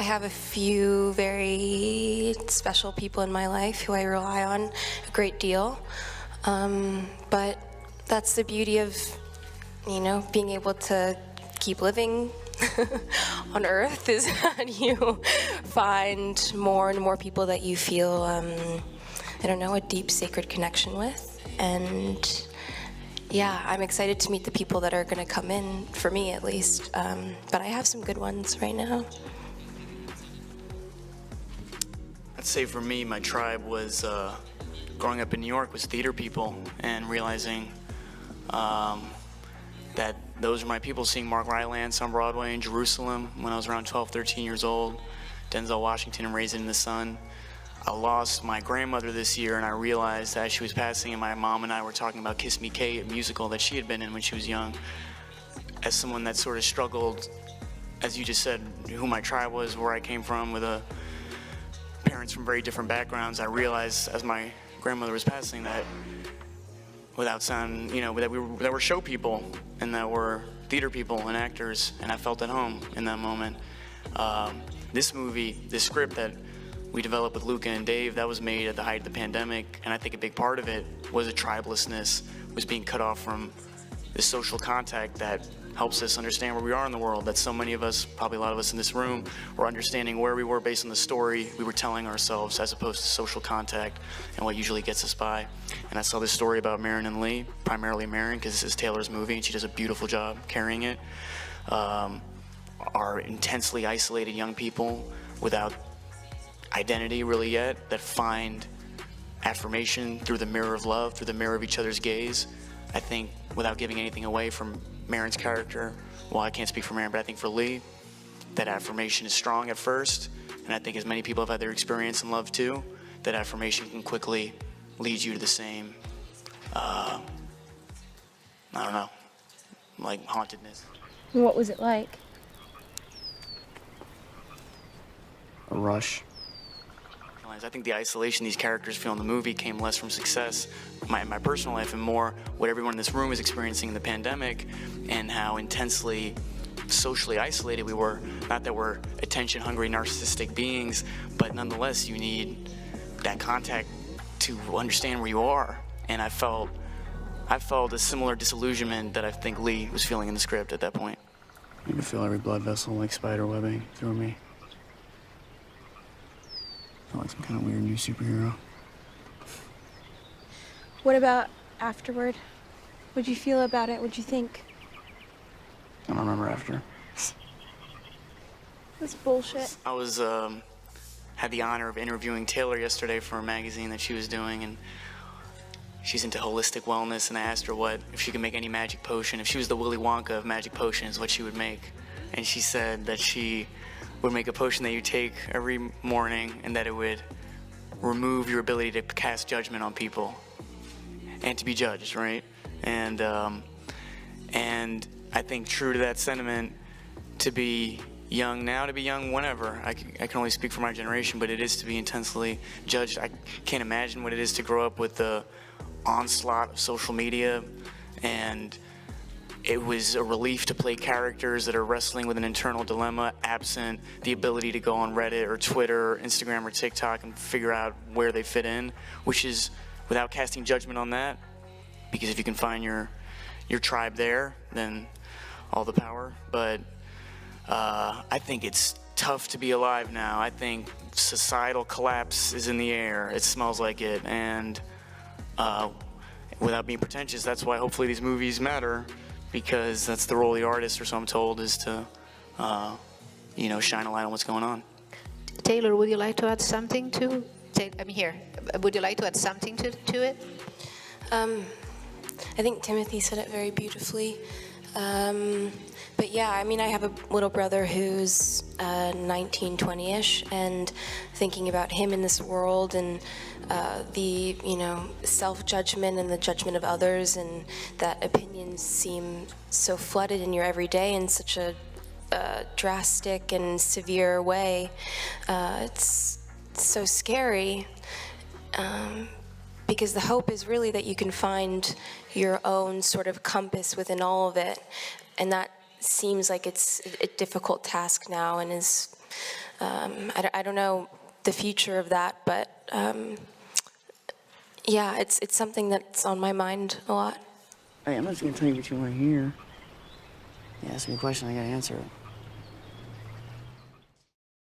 have a few very special people in my life who I rely on a great deal. But that's the beauty of, you know, being able to keep living on Earth, is that you find more and more people that you feel, I don't know, a deep sacred connection with. And yeah, I'm excited to meet the people that are going to come in, for me at least. But I have some good ones right now. I'd say for me, my tribe was, growing up in New York, was theater people, and realizing that those are my people, seeing Mark Rylance on Broadway in Jerusalem when I was around 12, 13 years old, Denzel Washington and Raising in the Sun. I lost my grandmother this year, and I realized as she was passing, and my mom and I were talking about Kiss Me Kate, a musical that she had been in when she was young. As someone that sort of struggled, as you just said, who my tribe was, where I came from, with parents from very different backgrounds, I realized as my grandmother was passing that without sound, you know, that we're show people and that we're theater people and actors, and I felt at home in that moment. This movie, this script that we developed with Luca and Dave, that was made at the height of the pandemic, and I think a big part of it was a tribelessness, was being cut off from the social contact that helps us understand where we are in the world, that so many of us, probably a lot of us in this room, were understanding where we were based on the story we were telling ourselves as opposed to social contact and what usually gets us by. And I saw this story about Marin and Lee, primarily Marin, because this is Taylor's movie and she does a beautiful job carrying it, are intensely isolated young people without identity really yet, that find affirmation through the mirror of love, through the mirror of each other's gaze. I think, without giving anything away from Marin's character, well, I can't speak for Marin, but I think for Lee, that affirmation is strong at first, and I think as many people have had their experience in love too, that affirmation can quickly lead you to the same, I don't know, like hauntedness. What was it like? A rush. I think the isolation these characters feel in the movie came less from success in my personal life and more what everyone in this room is experiencing in the pandemic, and how intensely socially isolated we were. Not that we're attention-hungry, narcissistic beings, but nonetheless you need that contact to understand where you are. And I felt a similar disillusionment that I think Lee was feeling in the script at that point. You can feel every blood vessel like spider webbing through me. I feel like some kind of weird new superhero. What about afterward? What'd you feel about it? What'd you think? I don't remember after. That's bullshit. I was had the honor of interviewing Taylor yesterday for a magazine that she was doing, and she's into holistic wellness, and I asked her if she could make any magic potion, if she was the Willy Wonka of magic potions, what she would make. And she said that she would make a potion that you take every morning, and that it would remove your ability to cast judgment on people and to be judged, right? And I think true to that sentiment, to be young now, to be young whenever. I can only speak for my generation, but it is to be intensely judged. I can't imagine what it is to grow up with the onslaught of social media, and it was a relief to play characters that are wrestling with an internal dilemma, absent the ability to go on Reddit or Twitter or Instagram or TikTok and figure out where they fit in, which is without casting judgment on that, because if you can find your tribe there, then all the power. But I think it's tough to be alive now. I think societal collapse is in the air. It smells like it, and without being pretentious, that's why hopefully these movies matter, because that's the role of the artist, or so I'm told, is to, shine a light on what's going on. Taylor, would you like to add something to? I'm here. Would you like to add something to it? I think Timothy said it very beautifully. But yeah, I mean, I have a little brother who's 19, 20-ish, and thinking about him in this world and the, self-judgment and the judgment of others, and that opinions seem so flooded in your everyday in such a drastic and severe way. It's so scary, because the hope is really that you can find your own sort of compass within all of it, and that seems like it's a difficult task now, and is I don't know the future of that, but yeah, it's something that's on my mind a lot. Hey, I'm not just gonna tell you what you want to hear. You ask me a question, I gotta answer it.